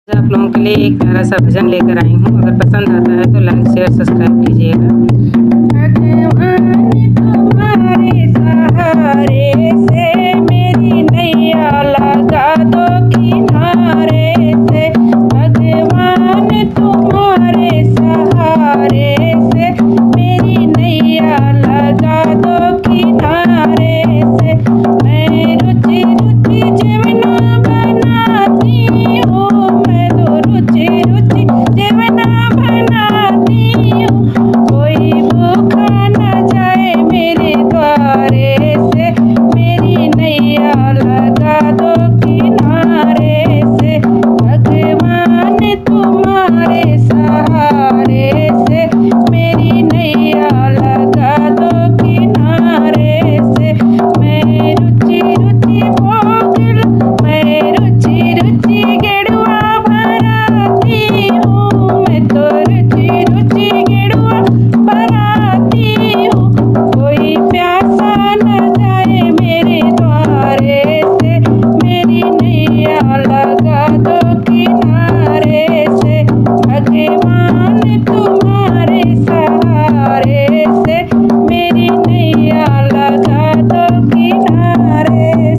आप लोगों के लिए एक प्यारा सा भजन लेकर आई हूँ। अगर पसंद आता है तो लाइक शेयर सब्सक्राइब कीजिएगा। भगवान तुम्हारे सहारे से मेरी नैया लगा